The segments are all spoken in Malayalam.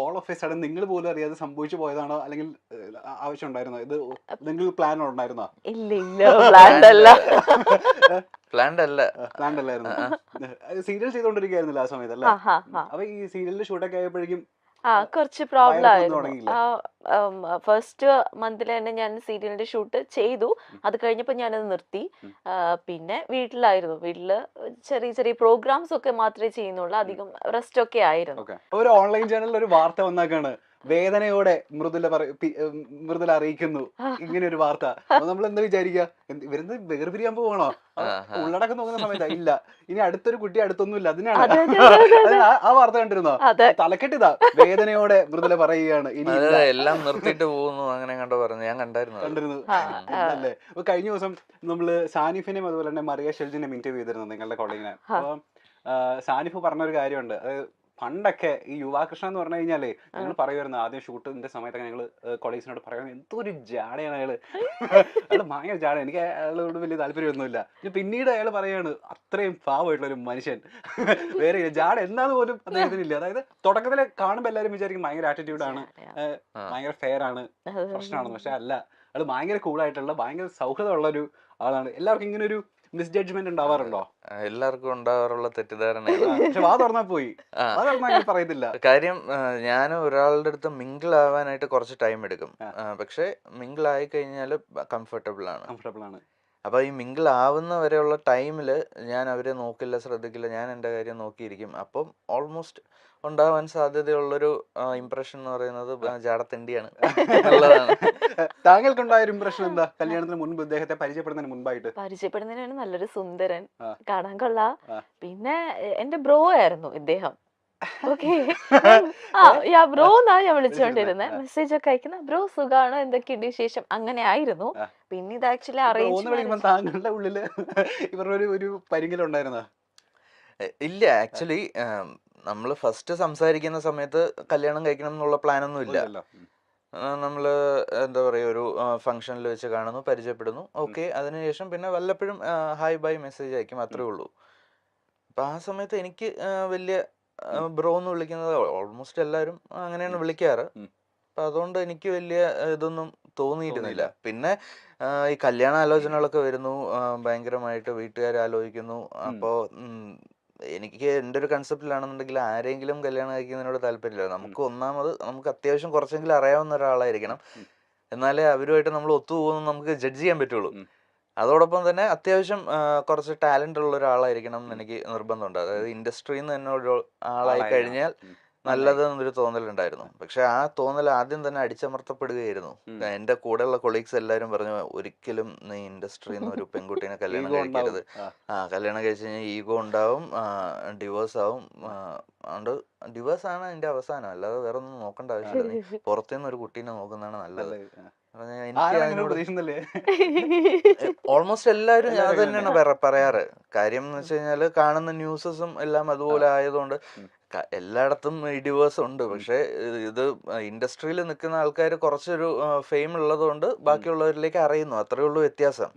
ഓൾ ഓഫ് എ സഡൻ നിങ്ങൾ പോലും അറിയാതെ സംഭവിച്ചു പോയതാണോ, അല്ലെങ്കിൽ ആവശ്യം ഉണ്ടായിരുന്നോ? ഇത് നിങ്ങൾക്ക് പ്ലാൻ ഉണ്ടായിരുന്നോ? ഇല്ല ഇല്ല പ്ലാൻഡ് അല്ല. പ്ലാൻഡ് അല്ല. പ്ലാൻ അല്ലായിരുന്നു. സീരിയൽ ചെയ്തോണ്ടിരിക്കുകയായിരുന്നില്ല ആ സമയത്ത് അല്ലേ? അപ്പൊ ഈ സീരിയലിന്റെ ഷൂട്ടൊക്കെ ആയപ്പോഴേക്കും കുറച്ച് പ്രോബ്ലം വയറൊക്കെ വന്ന് ആയിരുന്നു. തുടങ്ങിയില്ലേ? ഫസ്റ്റ് മന്തിൽ തന്നെ ഞാൻ സീരിയലിന്റെ ഷൂട്ട് ചെയ്തു. അത് കഴിഞ്ഞപ്പോൾ ഞാനത് നിർത്തി. പിന്നെ വീട്ടിലായിരുന്നു. വീട്ടില് ചെറിയ ചെറിയ പ്രോഗ്രാംസ് ഒക്കെ മാത്രമേ ചെയ്യുന്നുള്ളൂ. അധികം റെസ്റ്റ് ഒക്കെ ആയിരുന്നു. ഓക്കെ. ഒരു ഓൺലൈൻ ചാനലിൽ ഒരു വാർത്ത വന്നേക്കാണ്, വേദനയോടെ മൃദുല അറിയിക്കുന്നു ഇങ്ങനെ ഒരു വാർത്ത. അപ്പൊ നമ്മൾ എന്താ വിചാരിക്കുക, ഇവരെന്ത് വേർപിരിയാൻ പോവാണോ? ഉള്ളടക്കം നോക്കുന്ന സമയത്ത് ഇല്ല, ഇനി അടുത്തൊരു കുട്ടി അടുത്തൊന്നുമില്ല. അതിനാണ് അതെ അതെ അതെ അതെ ആ വാർത്ത കണ്ടിരുന്നോ? അതെ. തലക്കെട്ടിതാ, വേദനയോടെ മൃദുല പറയുകയാണ് ഇനി അത് ഇല്ല. എല്ലാം നിർത്തിയിട്ട് പോകുന്നു അങ്ങനെ കണ്ടോ പറഞ്ഞു, ഞാൻ കണ്ടായിരുന്നു അത്. കണ്ടിരുന്നു ആ, അല്ലേ? അപ്പൊ കഴിഞ്ഞ ദിവസം നമ്മള് സാനിഫിനെയും അതുപോലെ തന്നെ മറിയ ഷെൽജിനെയും ഇന്റർവ്യൂ ചെയ്തിരുന്നു, നിങ്ങളുടെ കൊളീഗിനെ. അപ്പൊ സാനിഫ് പറഞ്ഞൊരു കാര്യമുണ്ട്. അതായത് പണ്ടൊക്കെ ഈ യുവാകൃഷ്ണ എന്ന് പറഞ്ഞു കഴിഞ്ഞാല് ഞങ്ങൾ പറയുമായിരുന്നു, ആദ്യം ഷൂട്ടിന്റെ സമയത്തൊക്കെ ഞങ്ങള് കൊളീഗ്സിനോട് പറയുന്നത് എന്തോ ഒരു ജാടയാണ് അയാള്. അയാള് ഭയങ്കര ജാട, എനിക്ക് അയാളോട് വലിയ താല്പര്യമൊന്നുമില്ല. പിന്നീട് അയാൾ പറയാണ് അത്രയും പാവമായിട്ടുള്ള ഒരു മനുഷ്യൻ, വേറെ ജാട എന്താന്ന് പോലും അദ്ദേഹത്തിനില്ല. അതായത് തുടക്കത്തില് കാണുമ്പോൾ എല്ലാവരും വിചാരിക്കും ഭയങ്കര ആറ്റിറ്റ്യൂഡാണ്, ഭയങ്കര ഫെയർ ആണ്, പ്രശ്നമാണെന്ന്. പക്ഷെ അല്ല, അയാൾ ഭയങ്കര കൂളായിട്ടുള്ള ഭയങ്കര സൗഹൃദമുള്ള ഒരു ആളാണ്. എല്ലാവർക്കും ഇങ്ങനെ ഒരു മിസ്ജഡ്ജ്മെന്റ് ഉണ്ടാവാറുണ്ടോ? എല്ലാവർക്കും ഉണ്ടാവാറുള്ള തെറ്റിദ്ധാരണ. പക്ഷെ വാ തുറന്നാ പോയി, വാ തുറന്നാ അങ്ങനെ പറയത്തില്ല. കാര്യം ഞാൻ ഒരാളുടെ അടുത്ത് മിങ്കിൾ ആവാനായിട്ട് കുറച്ച് ടൈം എടുക്കും. പക്ഷെ മിങ്കിൾ ആയി കഴിഞ്ഞാൽ കംഫർട്ടബിൾ ആണ്. കംഫർട്ടബിൾ ആണ്. അപ്പോൾ ഈ മിങ്കിൾ ആവുന്ന വരെയുള്ള ടൈമിൽ ഞാൻ അവരെ നോക്കില്ല, ശ്രദ്ധിക്കില്ല, ഞാൻ എൻ്റെ കാര്യം നോക്കിയിരിക്കും. അപ്പം ഓൾമോസ്റ്റ് ഉണ്ടാവാൻ സാധ്യതയുള്ളൊരു ഇംപ്രഷൻ എന്ന് പറയുന്നത് ജാടത്തിണ്ടിയാണ് എന്നുള്ളതാണ്. താങ്കൾക്കുണ്ടായ ഒരു ഇംപ്രഷൻ എന്താ കല്യാണത്തിന് മുൻപ്, ഇദ്ദേഹത്തെ പരിചയപ്പെടുന്നതിന് മുൻപായിട്ട്? പരിചയപ്പെടുന്നതിനാണ് നല്ലൊരു സുന്ദരൻ, കാണാൻ കൊള്ളാം. ആ. പിന്നെ എന്റെ ബ്രോ ആയിരുന്നു ഇദ്ദേഹം. ഓക്കെ. ബ്രോ എന്നാ ഞാൻ വിളിച്ചോണ്ടിരുന്നത്. മെസ്സേജ് ഒക്കെ അയക്കുന്ന ബ്രോ സുഖാണ്, എന്തൊക്കെയുണ്ട് വിശേഷം, അങ്ങനെ ആയിരുന്നു. പിന്നെ ഇത് ആക്ച്വലി അറേഞ്ച് താങ്കളുടെ ഉള്ളില് ഇവരുടെ ഒരു പരിങ്ങലുണ്ടായിരുന്നോ? ഇല്ല, ആക്ച്വലി നമ്മൾ ഫസ്റ്റ് സംസാരിക്കുന്ന സമയത്ത് കല്യാണം കഴിക്കണം എന്നുള്ള പ്ലാനൊന്നും ഇല്ല. നമ്മൾ എന്താ പറയുക, ഒരു ഫംഗ്ഷനിൽ വെച്ച് കാണുന്നു, പരിചയപ്പെടുന്നു, ഓക്കെ. അതിനുശേഷം പിന്നെ വല്ലപ്പോഴും ഹായ് ബൈ മെസ്സേജ് അയക്കും, അത്രേ ഉള്ളൂ. അപ്പം ആ സമയത്ത് എനിക്ക് വലിയ ബ്രോ എന്ന് വിളിക്കുന്നത് ഓൾമോസ്റ്റ് എല്ലാവരും അങ്ങനെയാണ് വിളിക്കാറ്. അപ്പം അതുകൊണ്ട് എനിക്ക് വലിയ ഇതൊന്നും തോന്നിയിരുന്നില്ല. പിന്നെ ഈ കല്യാണ ആലോചനകളൊക്കെ വരുന്നു, ഭയങ്കരമായിട്ട് വീട്ടുകാർ ആലോചിക്കുന്നു. അപ്പോൾ എനിക്ക് എൻ്റെ ഒരു കൺസെപ്റ്റിലാണെന്നുണ്ടെങ്കിൽ ആരെങ്കിലും കല്യാണം കഴിക്കുന്നതിനോട് താല്പര്യമില്ല. നമുക്ക് അത്യാവശ്യം കുറച്ചെങ്കിലും അറിയാവുന്ന ഒരാളായിരിക്കണം, എന്നാലേ അവരുമായിട്ട് നമ്മൾ ഒത്തുപോകുന്നു നമുക്ക് ജഡ്ജ് ചെയ്യാൻ പറ്റുള്ളൂ. അതോടൊപ്പം തന്നെ അത്യാവശ്യം കുറച്ച് ടാലന്റ് ഉള്ള ഒരാളായിരിക്കണം എന്ന് എനിക്ക് നിർബന്ധമുണ്ട്. അതായത് ഇൻഡസ്ട്രിയിൽ നിന്ന് തന്നെ ഒരു ആളായി കഴിഞ്ഞാൽ നല്ലത് എന്നൊരു തോന്നലുണ്ടായിരുന്നു. പക്ഷെ ആ തോന്നൽ ആദ്യം തന്നെ അടിച്ചമർത്തപ്പെടുകയായിരുന്നു. എൻ്റെ കൂടെയുള്ള കൊളീഗ്സ് എല്ലാവരും പറഞ്ഞു, ഒരിക്കലും നീ ഇൻഡസ്ട്രിയിൽ നിന്ന് ഒരു പെൺകുട്ടീനെ കല്യാണം കഴിക്കരുത്. കല്യാണം കഴിച്ച് കഴിഞ്ഞാൽ ഈഗോ ഉണ്ടാവും, ഡിവോഴ്സ് ആവും. അതുകൊണ്ട് ഡിവോഴ്സ് ആണ് അതിന്റെ അവസാനം, അല്ലാതെ വേറെ ഒന്നും നോക്കേണ്ട ആവശ്യമില്ല. നീ പുറത്തുനിന്ന് ഒരു കുട്ടീനെ നോക്കുന്നതാണ് നല്ലത്. ഓൾമോസ്റ്റ് എല്ലാവരും അത് തന്നെയാണ് പറയാറ്. കാര്യം എന്ന് വെച്ച് കഴിഞ്ഞാൽ കാണുന്ന ന്യൂസസും എല്ലാം അതുപോലെ ആയതുകൊണ്ട് എല്ലായിടത്തും ഈ ഡിവോഴ്സ് ഉണ്ട്. പക്ഷെ ഇത് ഇൻഡസ്ട്രിയിൽ നിൽക്കുന്ന ആൾക്കാർ കുറച്ചൊരു ഫെയിം ഉള്ളത് കൊണ്ട് ബാക്കിയുള്ളവരിലേക്ക് അറിയുന്നു, അത്രേ ഉള്ളൂ വ്യത്യാസം.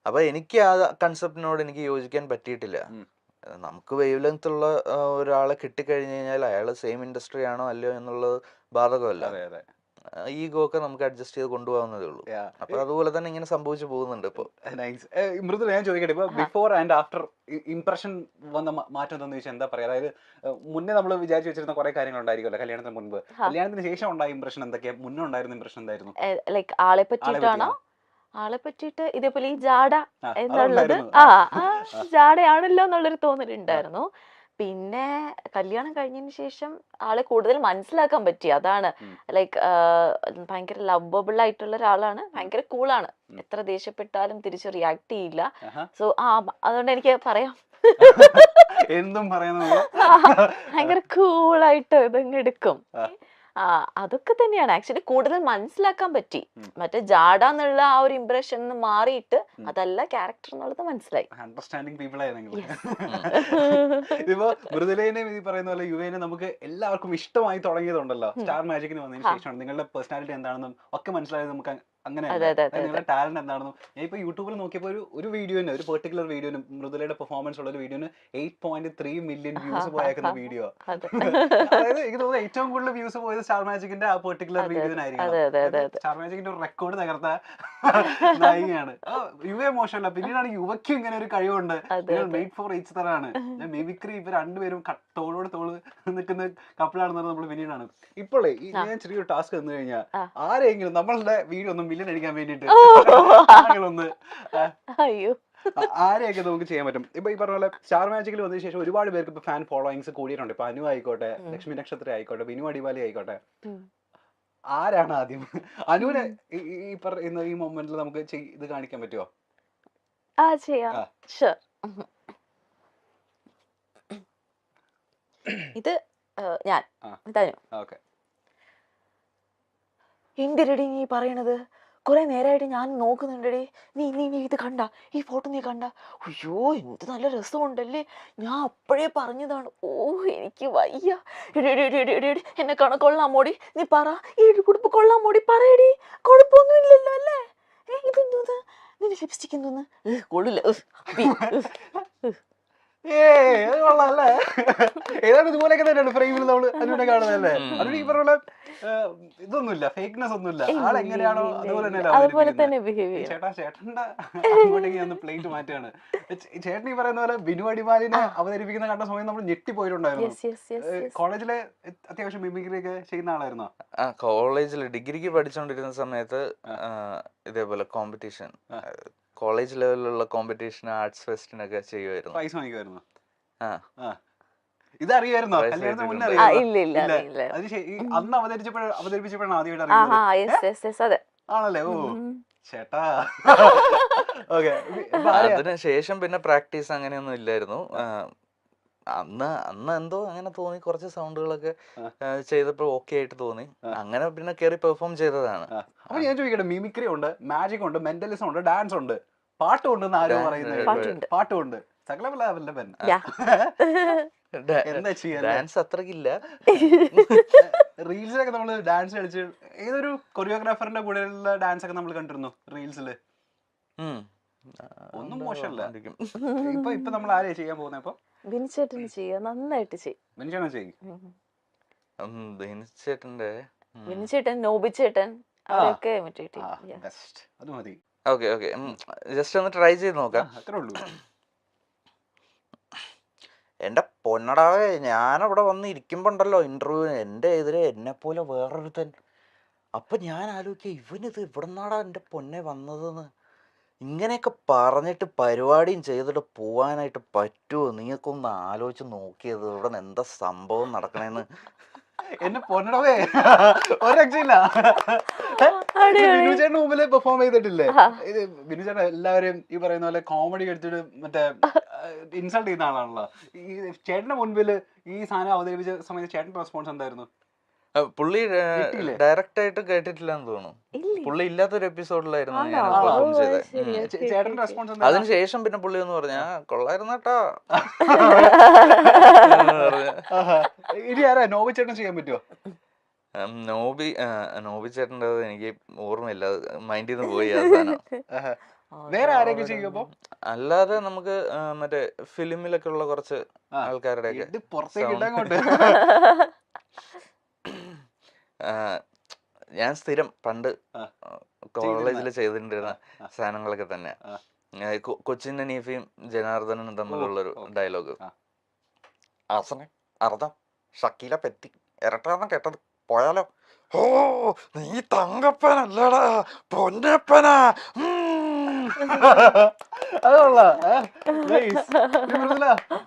അപ്പൊ എനിക്ക് ആ കൺസെപ്റ്റിനോട് എനിക്ക് യോജിക്കാൻ പറ്റിയിട്ടില്ല. നമുക്ക് വേവ് ലെങ്ത് ഉള്ള ഒരാളെ കിട്ടിക്കഴിഞ്ഞു കഴിഞ്ഞാൽ അയാൾ സെയിം ഇൻഡസ്ട്രി ആണോ അല്ലയോ എന്നുള്ളത് ബാധകമല്ല. ഈഗോ ഒക്കെ നമുക്ക് അഡ്ജസ്റ്റ് ചെയ്ത് കൊണ്ടുപോകുന്നതേ ഉള്ളൂ. അപ്പൊ അതുപോലെ തന്നെ ഇങ്ങനെ സംഭവിച്ചു പോകുന്നുണ്ട് ഇപ്പൊ. മൃദുല, ഞാൻ ചോദിക്കട്ടെ, ഇപ്പൊ ബിഫോർ ആൻഡ് ആഫ്റ്റർ ഇംപ്രഷൻ വന്ന മാറ്റം എന്താന്ന് ചോദിച്ചാൽ എന്താ പറയാ? അതായത് മുന്നേ നമ്മൾ വിചാരിച്ചു വെച്ചിരുന്ന കുറെ കാര്യങ്ങൾ ഉണ്ടായിരിക്കുമല്ലോ കല്യാണത്തിന് മുൻപ്, കല്യാണത്തിന് ശേഷം ഉണ്ടായ ഇംപ്രഷൻ എന്തൊക്കെയാ? മുന്നേ ഉണ്ടായിരുന്ന ഇംപ്രഷൻ എന്തായിരുന്നു? ലൈക്ക് ആളെ പറ്റിയിട്ടാണോ? ആളെ പറ്റിയിട്ട് ഇതേപോലെ ഈ ജാട എന്നുള്ളത് ജാടയാണല്ലോ എന്നുള്ളൊരു തോന്നലുണ്ടായിരുന്നു. പിന്നെ കല്യാണം കഴിഞ്ഞതിന് ശേഷം ആളെ കൂടുതൽ മനസ്സിലാക്കാൻ പറ്റി. അതാണ് ലൈക്ക് ഭയങ്കര ലവബിൾ ആയിട്ടുള്ള ഒരാളാണ്, ഭയങ്കര കൂളാണ്. എത്ര ദേഷ്യപ്പെട്ടാലും തിരിച്ച് റിയാക്ട് ചെയ്യില്ല. സോ അതുകൊണ്ട് എനിക്ക് പറയാം, എന്തും ഭയങ്കര കൂളായിട്ട് ഇതങ്ങ് എടുക്കും. അതൊക്കെ തന്നെയാണ് ആക്ച്വലി കൂടുതൽ മനസ്സിലാക്കാൻ പറ്റി. മറ്റേ ജാഡ എന്നുള്ള ആ ഒരു ഇംപ്രഷൻ മാറിയിട്ട് അതല്ല ക്യാരക്ടർ എന്നുള്ളത് മനസ്സിലായി. അണ്ടർസ്റ്റാൻഡിങ് പീപ്പിൾ ആയി നിങ്ങൾ. ഇപ്പൊ മൃദുലേനെ ഈ പറയുന്ന പോലെ യുവേനെ നമുക്ക് എല്ലാവർക്കും ഇഷ്ടമായി തുടങ്ങിയതുണ്ടല്ലോ സ്റ്റാർ മാജിക്കിന് വന്നതിന് ശേഷമാണ്. നിങ്ങളുടെ പേഴ്സണാലിറ്റി എന്താണെന്നും ഒക്കെ മനസ്സിലായത് നമുക്ക് അങ്ങനെയല്ല. നിങ്ങളുടെ ടാലന്റ് എന്താണെന്നും ഞാൻ ഇപ്പൊ യൂട്യൂബിൽ നോക്കിയപ്പോൾ ഒരു വീഡിയോന്, ഒരു പെർട്ടിക്കുലർ വീഡിയോന്, മൃദുലയുടെ പെർഫോമൻസ് ഉള്ള ഒരു വീഡിയോന് 8.3 മില്യൺ വ്യൂസ് പോയേക്കുന്ന വീഡിയോ. അതായത് എനിക്ക് തോന്നുന്നു ഏറ്റവും കൂടുതൽ വ്യൂസ് പോയത് സ്റ്റാർ മാജിക്കിന്റെ ആ പെർട്ടിക്കുലർ വീഡിയോനായിരിക്കും. സ്റ്റാർ മാജിക്കിന്റെ ഒരു റെക്കോർഡ് തകർത്ത നായികയാണ്. യുവ മോശമല്ല, പിന്നീടാണ് യുവയ്ക്കും ഇങ്ങനെ ഒരു കഴിവുണ്ട്. മെയ്ഡ് ഫോർ ഈച്ച് തരാണ്. മിമിക്രി ഇവർ രണ്ടുപേരും തോളോട് തോള് നിൽക്കുന്ന കപ്പിളാണെന്ന് നമ്മൾ പിന്നീടാണ്. ഇപ്പോഴേ ഞാൻ ചെറിയൊരു ടാസ്ക് തന്നു കഴിഞ്ഞാൽ ആരെങ്കിലും നമ്മളുടെ വീഡിയോ ഒന്ന് മില്യൺ അടിക്കാൻ വേണ്ടിട്ട് ഒന്ന് ആരെയൊക്കെ നമുക്ക് ചെയ്യാൻ പറ്റും? ഇപ്പൊ ഈ പറഞ്ഞ പോലെ സ്റ്റാർ മാജിക്കിൽ വന്നതിന് ശേഷം ഒരുപാട് പേർക്ക് ഇപ്പൊ ഫാൻ ഫോളോയിങ്സ് കൂടിയിട്ടുണ്ട്. ഇപ്പൊ അനു ആയിക്കോട്ടെ, ലക്ഷ്മി നക്ഷത്ര ആയിക്കോട്ടെ, ബിനു അടിവാലി ആയിക്കോട്ടെ. ആരാണ് ആദ്യം അനുവിനെ ഈ പറയുന്ന ഈ മൊമെന്റിൽ നമുക്ക് ഇത് കാണിക്കാൻ പറ്റുമോ? ഇത് ഞാൻ എന്തിരടി നീ പറയണത്? കുറെ നേരമായിട്ട് ഞാൻ നോക്കുന്നുണ്ടടി. നീ നീ നീ ഇത് കണ്ട, ഈ ഫോട്ടോ നീ കണ്ട? അയ്യോ എന്ത് നല്ല രസമുണ്ടല്ലേ, ഞാൻ അപ്പോഴേ പറഞ്ഞതാണ്. ഓ എനിക്ക് വയ്യ. എന്നെ കൊള്ളാമോടി, നീ പറ. ഈ ഉടുപ്പ് കൊള്ളാമോടി, പറയടി. കുഴപ്പമൊന്നും ഇല്ലല്ലോ അല്ലേ? ഇതെന്തോന്ന്, നിന്റെ ലിപ്സ്റ്റിക് എന്തോന്ന്? കൊള്ളില്ല. കൊള്ളാല്ലേ? ഏതാണ് ഇതുപോലെയൊക്കെ തന്നെയാണ് ഫ്രെയിമിൽ നമ്മള് അനുവിനെ കാണുന്നതല്ലേ? അതിന് ഈ പറഞ്ഞ ഇതൊന്നുമില്ല, ഫേക്ക്നെസ് ഒന്നുമില്ല. ആളെങ്ങനെയാണോ അതുപോലെ തന്നെ. ചേട്ടന്റെ അങ്ങോട്ടേക്ക് ഒന്ന് പ്ലേറ്റ് മാറ്റാണ്. ചേട്ടൻ ഈ പറയുന്ന പോലെ ബിനു അടിമാലിനെ അവതരിപ്പിക്കുന്ന കണ്ട സമയം നമ്മൾ ഞെട്ടിപ്പോയിട്ടുണ്ടായിരുന്നു. കോളേജിലെ അത്യാവശ്യം മിമിക്രി ഒക്കെ ചെയ്യുന്ന ആളായിരുന്നോ? കോളേജിൽ ഡിഗ്രിക്ക് പഠിച്ചുകൊണ്ടിരുന്ന സമയത്ത് ഇതേപോലെ കോമ്പറ്റീഷൻ, കോളേജ് ലെവലിലുള്ള കോമ്പറ്റീഷൻ, ആർട്സ് ഫെസ്റ്റിനൊക്കെ ചെയ്യുമായിരുന്നു. പ്രൈസ് വാങ്ങിക്കുമായിരുന്നു. ഇതറിയായിരുന്നോ? കല്യാണത്തിന് മുന്നേ അറിയാം? അന്ന് അവതരിപ്പിച്ചപ്പോഴാണ് ആദ്യമായിട്ട് അറിയുന്നത്. ആണല്ലേ? ഓ ചേട്ടാ. അതിന് ശേഷം പിന്നെ പ്രാക്ടീസ് അങ്ങനെയൊന്നും ഇല്ലായിരുന്നു. അന്ന് എന്തോ അങ്ങനെ തോന്നി, കുറച്ച് സൗണ്ടുകളൊക്കെ ചെയ്തപ്പോൾ ഓക്കെ ആയിട്ട് തോന്നി. അങ്ങനെ പിന്നെ കയറി പെർഫോം ചെയ്തതാണ്. അപ്പൊ ഞാൻ ചോദിക്കട്ടെ, മിമിക്രി ഉണ്ട്, മാജിക് ഉണ്ട്, മെന്റലിസം ഉണ്ട്, ഡാൻസ് ഉണ്ട്, പാട്ടുണ്ടെന്ന് ആരും പറയുന്നത്? പാട്ടുണ്ട്. എന്താ ചെയ്യാ? ഡാൻസ് അത്രക്കില്ല. റീൽസിലൊക്കെ നമ്മള് ഡാൻസ് കളിച്ച് ഏതൊരു കൊറിയോഗ്രാഫറിന്റെ കൂടെയുള്ള ഡാൻസ് ഒക്കെ നമ്മൾ കണ്ടിരുന്നു റീൽസില്. ഒന്നും മോശമല്ല. ഇപ്പൊ നമ്മൾ ആരെയാ ചെയ്യാൻ പോകുന്നത്? അപ്പൊ ബിനിച്ചേട്ടൻ ചെയ്യാം, നന്നായിട്ട് ചെയ്യും. ബിനിച്ചേട്ടൻ ചെയ്യും. ബിനിച്ചേട്ടൻ, നോബിച്ചേട്ടൻ, അവരൊക്കെ അത് മതി. ഓക്കെ ജസ്റ്റ് ഒന്ന് ട്രൈ ചെയ്ത് നോക്കാം. അത്രേ ഉള്ളൂ. എന്റെ പൊന്നടാവേ, ഞാനവിടെ വന്ന് ഇരിക്കുമ്പോണ്ടല്ലോ ഇന്റർവ്യൂവിന്, എന്റെ എതിരെ എന്നെ പോലെ വേറൊരുത്തൻ. അപ്പൊ ഞാൻ ആലോചിക്കുക, ഇവനിത് ഇവിടെ നിന്നാടാ എന്റെ പൊന്നെ വന്നതെന്ന്. ഇങ്ങനെയൊക്കെ പറഞ്ഞിട്ട് പരിപാടിയും ചെയ്തിട്ട് പോവാനായിട്ട് പറ്റുമോ? നീക്കൊന്ന് ആലോചിച്ച് നോക്കിയത് ഇവിടെ നിന്ന് എന്താ സംഭവം നടക്കണേന്ന്. എന്നെ പൊന്നടവേ, ഒരു രക്ഷയില്ല. ബിനുചേട്ടന് മുമ്പിൽ പെർഫോം ചെയ്തിട്ടില്ലേ? ഇത് ബിനുചേട്ടൻ എല്ലാവരും ഈ പറയുന്ന പോലെ കോമഡി കളിച്ചിട്ട് മറ്റേ ഇൻസൾട്ട് ചെയ്യുന്ന ആളാണല്ലോ. ഈ ചേട്ടന്റെ മുൻപിൽ ഈ സാധനം അവതരിപ്പിച്ച സമയത്ത് ചേട്ടന്റെ റെസ്പോൺസ് എന്തായിരുന്നു? പുള്ളി ഡയറക്റ്റ് ആയിട്ട് കേട്ടിട്ടില്ലെന്ന് തോന്നുന്നു. പുള്ളി ഇല്ലാത്തൊരു എപ്പിസോഡിലായിരുന്നു ഞാൻ പെർഫോം ചെയ്തത്. ചേട്ടന്റെ റെസ്പോൺസ് അതിനുശേഷം പിന്നെ പുള്ളി എന്ന് പറഞ്ഞാ കൊള്ളായിരുന്നു കേട്ടോ. ഇനി ആരാ നോബി ചേട്ടൻ ചെയ്യാൻ പറ്റുമോ? നോബി ചേട്ടൻ്റെ എനിക്ക് ഓർമ്മയില്ല, മൈൻഡിൽ നിന്ന് പോയി ആ സാധനം. വേറെ ആരെങ്കിലും ചെയ്യുമ്പോ? അല്ലാതെ നമുക്ക് മറ്റേ ഫിലിമിലൊക്കെ ഉള്ള കുറച്ച് ആൾക്കാരുടെ ഞാൻ സ്ഥിരം പണ്ട് കോളേജിൽ ചെയ്തിട്ടുണ്ടിരുന്ന സാധനങ്ങളൊക്കെ തന്നെ. കൊച്ചിൻ ഹനീഫയും ജനാർദ്ദനും തമ്മിലുള്ളൊരു ഡയലോഗ്, ആസനെ അർദ്ധം ഷക്കീല പെറ്റി ഇരട്ടാന്ന് കേട്ടത് പോയാലോ? ഓ നീ തങ്കപ്പനല്ലടാ പൊന്നപ്പനാ. അത് കൊള്ളാം.